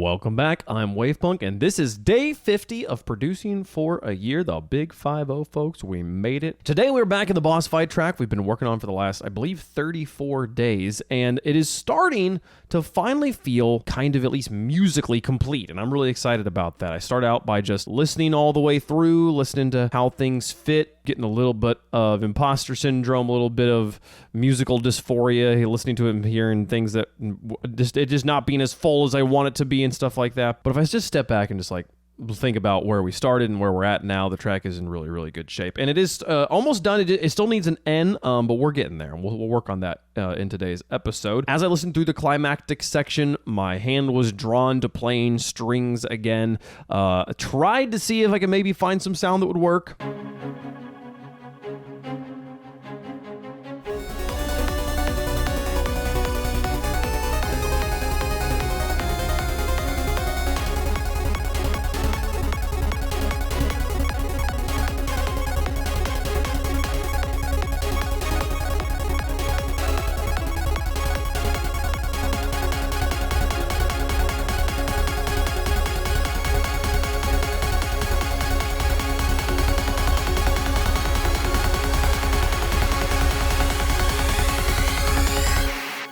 Welcome back. I'm Wavepunk, and this is day 50 of producing for a year. The big 5-0, folks. We made it. Today, we're back in the boss fight track we've been working on for the last, I believe, 34 days, and it is starting to finally feel kind of at least musically complete, and I'm really excited about that. I start out by just listening all the way through, listening to how things fit, getting a little bit of imposter syndrome, a little bit of musical dysphoria, listening to it and hearing things that it just not being as full as I want it to be and stuff like that. But if I just step back and just like think about where we started and where we're at now, the track is in really, really good shape. And it is almost done. It still needs an N, but we're getting there. We'll work on that in today's episode. As I listened through the climactic section, my hand was drawn to playing strings again. Tried to see if I could maybe find some sound that would work.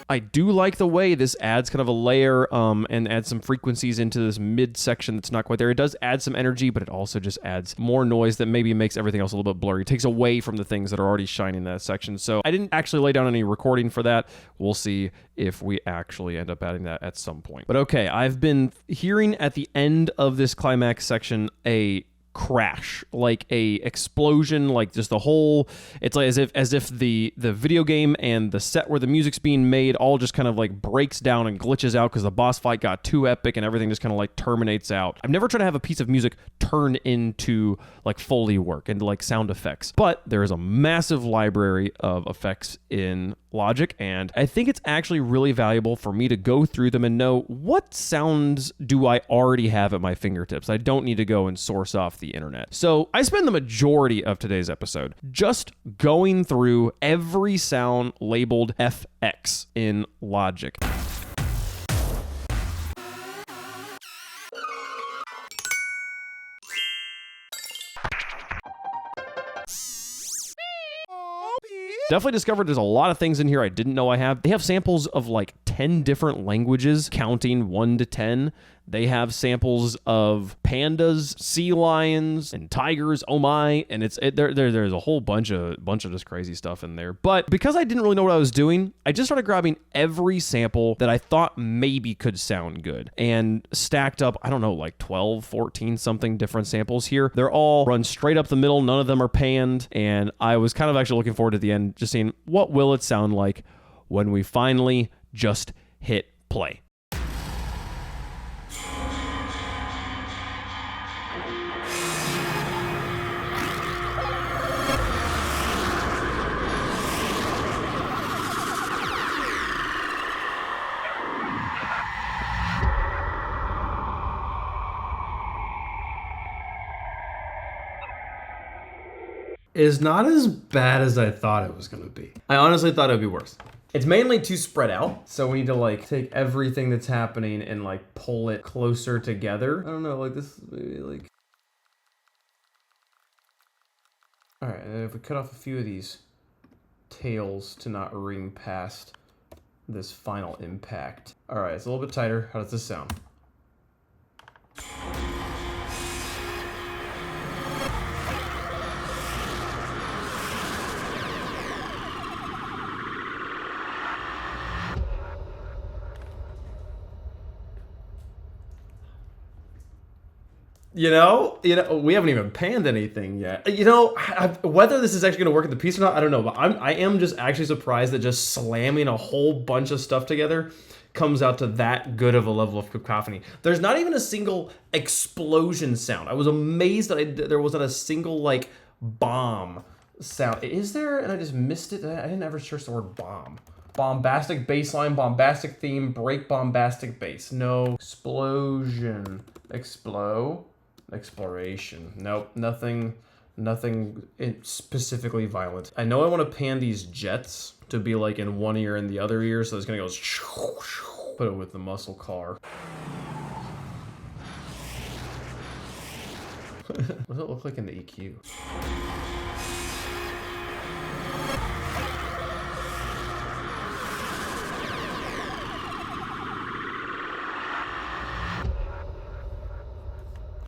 I do like the way this adds kind of a layer and adds some frequencies into this mid section that's not quite there. It does add some energy, but it also just adds more noise that maybe makes everything else a little bit blurry. It takes away from the things that are already shining in that section. So I didn't actually lay down any recording for that. We'll see if we actually end up adding that at some point. But okay, I've been hearing at the end of this climax section a crash, like a explosion, like just the whole, it's like as if the video game and the set where the music's being made all just kind of like breaks down and glitches out because the boss fight got too epic and everything just kind of like terminates out. I've never tried to have a piece of music turn into like Foley work and like sound effects, but there is a massive library of effects in Logic, and I think it's actually really valuable for me to go through them and know what sounds do I already have at my fingertips. I don't need to go and source off the internet. So I spend the majority of today's episode just going through every sound labeled FX in Logic. Definitely discovered there's a lot of things in here I didn't know I have. They have samples of like 10 different languages, counting 1 to 10. They have samples of pandas, sea lions, and tigers. Oh my! And there's a whole bunch of just crazy stuff in there. But because I didn't really know what I was doing, I just started grabbing every sample that I thought maybe could sound good and stacked up, I don't know, like 12, 14 something different samples here. They're all run straight up the middle. None of them are panned. And I was kind of actually looking forward to the end, just seeing what will it sound like when we finally just hit play. Is not as bad as I thought it was going to be. I honestly thought it would be worse. It's mainly too spread out, so we need to like take everything that's happening and like pull it closer together. I don't know, like this, maybe like... Alright, and if we cut off a few of these tails to not ring past this final impact. Alright, it's a little bit tighter. How does this sound? You know, we haven't even panned anything yet. Whether this is actually going to work at the piece or not, I don't know. But I am just actually surprised that just slamming a whole bunch of stuff together comes out to that good of a level of cacophony. There's not even a single explosion sound. I was amazed that there wasn't a single like bomb sound. Is there? And I just missed it. I didn't ever search the word bomb. Bombastic bass line, bombastic theme, break bombastic bass. No. Explosion. Exploration. Nope, nothing specifically violent. I know I want to pan these jets to be like in one ear and the other ear, so it's gonna go put it with the muscle car. What does it look like in the EQ?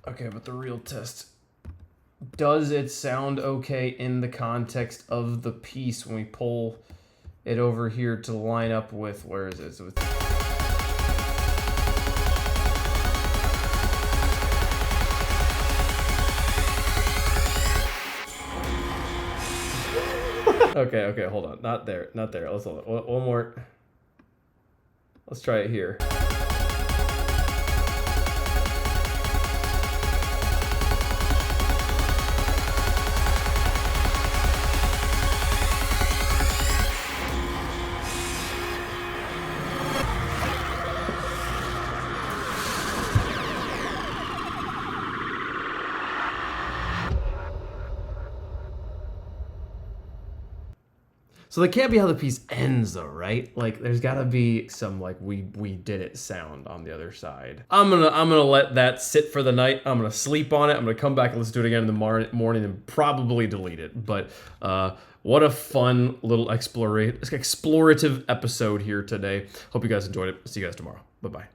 Okay, but the real test. Does it sound okay in the context of the piece when we pull it over here to line up with, where is it? With okay, hold on. Not there. Let's hold it. One more. Let's try it here. So that can't be how the piece ends though, right? Like there's gotta be some like we did it sound on the other side. I'm gonna let that sit for the night. I'm gonna sleep on it. I'm gonna come back and let's do it again in the morning and probably delete it. But what a fun little explorative episode here today. Hope you guys enjoyed it. See you guys tomorrow. Bye-bye.